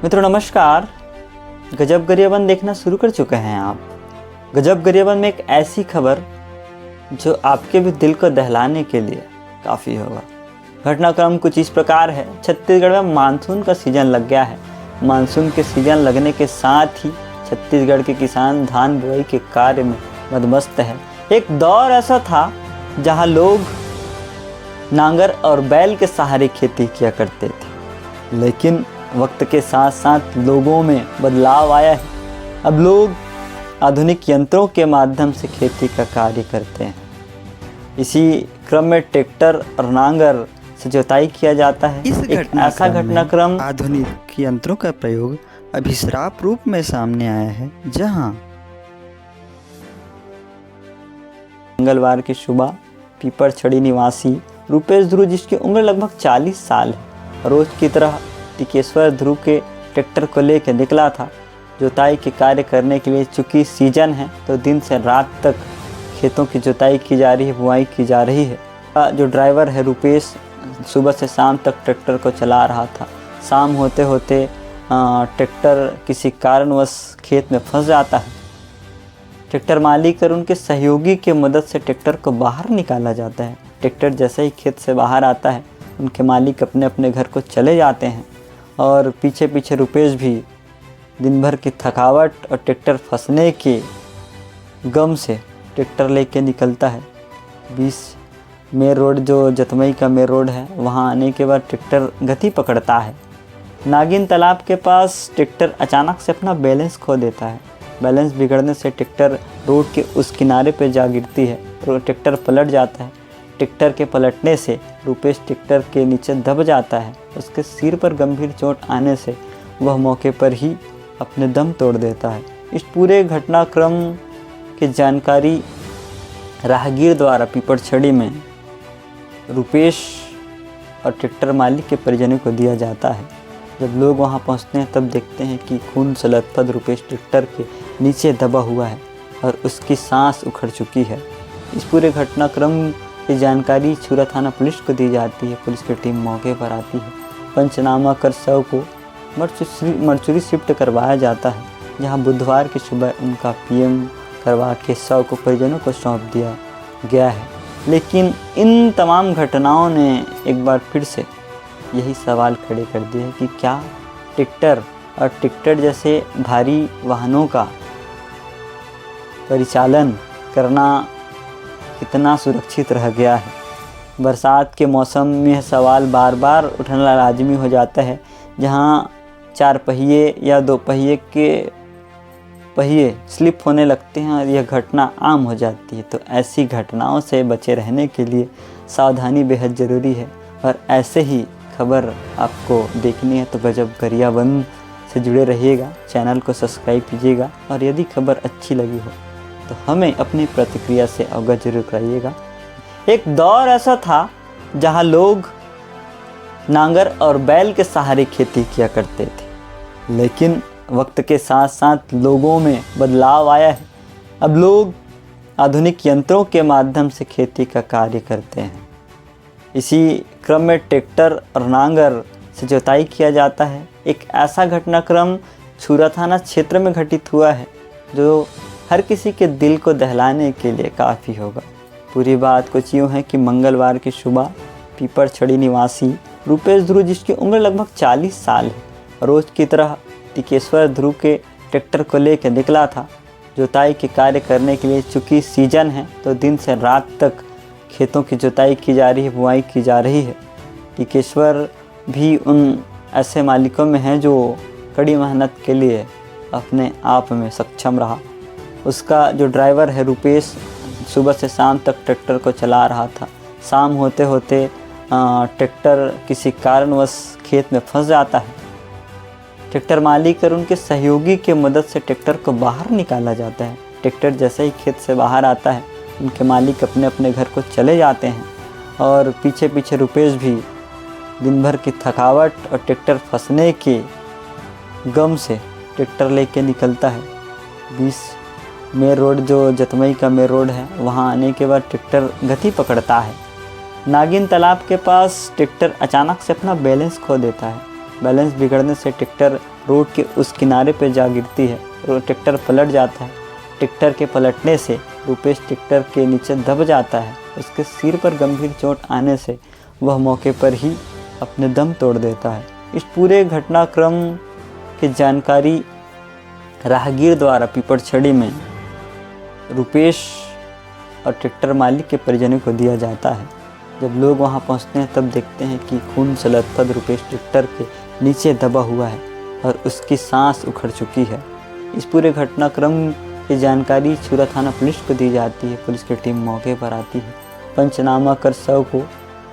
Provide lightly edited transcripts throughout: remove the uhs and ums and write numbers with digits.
मित्रों नमस्कार। गजब गरियाबंद देखना शुरू कर चुके हैं आप। गजब गरियाबंद में एक ऐसी खबर जो आपके भी दिल को दहलाने के लिए काफ़ी होगा। घटनाक्रम कुछ इस प्रकार है। छत्तीसगढ़ में मानसून का सीज़न लग गया है। मानसून के सीज़न लगने के साथ ही छत्तीसगढ़ के किसान धान बुआई के कार्य में मदमस्त है। एक दौर ऐसा था जहां लोग नांगर और बैल के सहारे खेती किया करते थे, लेकिन वक्त के साथ साथ लोगों में बदलाव आया है। अब लोग आधुनिक यंत्रों के माध्यम से खेती का कार्य करते हैं। इसी क्रम में ट्रैक्टर और नांगर से जुताई किया जाता है। एक ऐसा घटनाक्रम आधुनिक यंत्रों का प्रयोग अभिश्राप रूप में सामने आया है, जहां मंगलवार की सुबह पीपरछड़ी निवासी रुपेश ध्रुव, जिसकी उम्र लगभग 40 साल है, रोज की तरह टिकेश्वर ध्रुव के ट्रैक्टर को लेकर निकला था जुताई के कार्य करने के लिए। चूँकि सीजन है तो दिन से रात तक खेतों की जुताई की जा रही है, बुआई की जा रही है। जो ड्राइवर है रुपेश, सुबह से शाम तक ट्रैक्टर को चला रहा था। शाम होते होते ट्रैक्टर किसी कारणवश खेत में फंस जाता है। ट्रैक्टर मालिक और उनके सहयोगी की मदद से ट्रैक्टर को बाहर निकाला जाता है। ट्रैक्टर जैसे ही खेत से बाहर आता है, उनके मालिक अपने अपने घर को चले जाते हैं और पीछे पीछे रुपेश भी दिन भर की थकावट और ट्रैक्टर फंसने के गम से ट्रैक्टर लेके निकलता है। 20 मेन रोड, जो जतमई का मेन रोड है, वहाँ आने के बाद ट्रैक्टर गति पकड़ता है। नागिन तालाब के पास ट्रैक्टर अचानक से अपना बैलेंस खो देता है। बैलेंस बिगड़ने से ट्रैक्टर रोड के उस किनारे पे जा गिरती है और ट्रैक्टर पलट जाता है। ट्रैक्टर के पलटने से रुपेश ट्रैक्टर के नीचे दब जाता है। उसके सिर पर गंभीर चोट आने से वह मौके पर ही अपने दम तोड़ देता है। इस पूरे घटनाक्रम की जानकारी राहगीर द्वारा पीपरछड़ी में रुपेश और ट्रैक्टर मालिक के परिजनों को दिया जाता है। जब लोग वहां पहुंचते हैं तब देखते हैं कि खून से लथपथ रुपेश ट्रैक्टर के नीचे दबा हुआ है और उसकी सांस उखड़ चुकी है। इस पूरे घटनाक्रम की जानकारी छुरा थाना पुलिस को दी जाती है। पुलिस की टीम मौके पर आती है। पंचनामा कर शव को मर्चुरी शिफ्ट करवाया जाता है, जहां बुधवार की सुबह उनका पीएम करवा के शव को परिजनों को सौंप दिया गया है। लेकिन इन तमाम घटनाओं ने एक बार फिर से यही सवाल खड़े कर दिए कि क्या ट्रैक्टर और ट्रैक्टर जैसे भारी वाहनों का परिचालन करना कितना सुरक्षित रह गया है। बरसात के मौसम में यह सवाल बार बार उठना लाजमी हो जाता है, जहां 4 पहिए या 2 पहिए के पहिए स्लिप होने लगते हैं और यह घटना आम हो जाती है। तो ऐसी घटनाओं से बचे रहने के लिए सावधानी बेहद ज़रूरी है। और ऐसे ही खबर आपको देखनी है तो गजब गरियाबंद से जुड़े रहिएगा। चैनल को सब्सक्राइब कीजिएगा और यदि खबर अच्छी लगी हो तो हमें अपनी प्रतिक्रिया से अवगत जरूर कराइएगा। एक दौर ऐसा था जहां लोग नांगर और बैल के सहारे खेती किया करते थे, लेकिन वक्त के साथ साथ लोगों में बदलाव आया है। अब लोग आधुनिक यंत्रों के माध्यम से खेती का कार्य करते हैं। इसी क्रम में ट्रैक्टर और नांगर से जुताई किया जाता है। एक ऐसा घटनाक्रम छुरा थाना क्षेत्र में घटित हुआ है जो हर किसी के दिल को दहलाने के लिए काफ़ी होगा। पूरी बात कुछ यूँ है कि मंगलवार की सुबह पीपरछड़ी निवासी रुपेश ध्रुव, जिसकी उम्र लगभग 40 साल है, रोज की तरह टिकेश्वर ध्रुव के ट्रैक्टर को लेकर निकला था जुताई के कार्य करने के लिए। चूँकि सीजन है तो दिन से रात तक खेतों की जुताई की जा रही है, बुआई की जा रही है। टिकेश्वर भी उन ऐसे मालिकों में हैं जो कड़ी मेहनत के लिए अपने आप में सक्षम रहा। उसका जो ड्राइवर है रुपेश, सुबह से शाम तक ट्रैक्टर को चला रहा था। शाम होते होते ट्रैक्टर किसी कारणवश खेत में फंस जाता है। ट्रैक्टर मालिक और उनके सहयोगी की मदद से ट्रैक्टर को बाहर निकाला जाता है। ट्रैक्टर जैसे ही खेत से बाहर आता है, उनके मालिक अपने अपने घर को चले जाते हैं और पीछे पीछे रुपेश भी दिन भर की थकावट और ट्रैक्टर फंसने के गम से ट्रैक्टर लेके निकलता है। 20 मेन रोड, जो जतमई का मेन रोड है, वहाँ आने के बाद ट्रैक्टर गति पकड़ता है। नागिन तालाब के पास ट्रैक्टर अचानक से अपना बैलेंस खो देता है। बैलेंस बिगड़ने से ट्रैक्टर रोड के उस किनारे पर जा गिरती है और ट्रैक्टर पलट जाता है। ट्रैक्टर के पलटने से रुपेश ट्रैक्टर के नीचे दब जाता है। उसके सिर पर गंभीर चोट आने से वह मौके पर ही अपने दम तोड़ देता है। इस पूरे घटनाक्रम की जानकारी राहगीर द्वारा पीपड़छड़ी में रुपेश और ट्रैक्टर मालिक के परिजनों को दिया जाता है। जब लोग वहां पहुंचते हैं तब देखते हैं कि खून से लथपथ रुपेश ट्रैक्टर के नीचे दबा हुआ है और उसकी सांस उखड़ चुकी है। इस पूरे घटनाक्रम की जानकारी छुरा थाना पुलिस को दी जाती है। पुलिस की टीम मौके पर आती है। पंचनामा कर शव को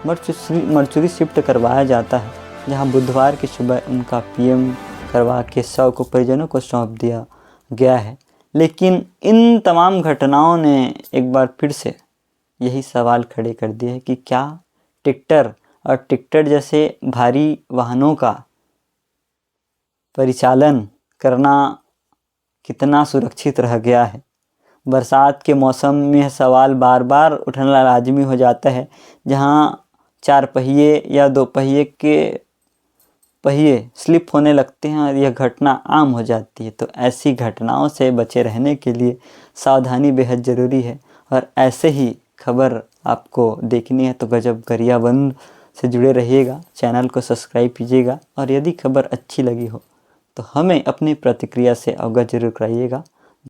मर्चुरी शिफ्ट करवाया जाता है, जहां बुधवार की सुबह उनका पीएम करवा के शव को परिजनों को सौंप दिया गया है। लेकिन इन तमाम घटनाओं ने एक बार फिर से यही सवाल खड़े कर दिए है कि क्या ट्रैक्टर और ट्रैक्टर जैसे भारी वाहनों का परिचालन करना कितना सुरक्षित रह गया है। बरसात के मौसम में यह सवाल बार बार उठना लाजमी हो जाता है, जहां 4 पहिए या 2 पहिए के पहिए स्लिप होने लगते हैं और यह घटना आम हो जाती है। तो ऐसी घटनाओं से बचे रहने के लिए सावधानी बेहद ज़रूरी है। और ऐसे ही खबर आपको देखनी है तो गजब गरियाबंद से जुड़े रहिएगा। चैनल को सब्सक्राइब कीजिएगा और यदि खबर अच्छी लगी हो तो हमें अपनी प्रतिक्रिया से अवगत जरूर कराइएगा।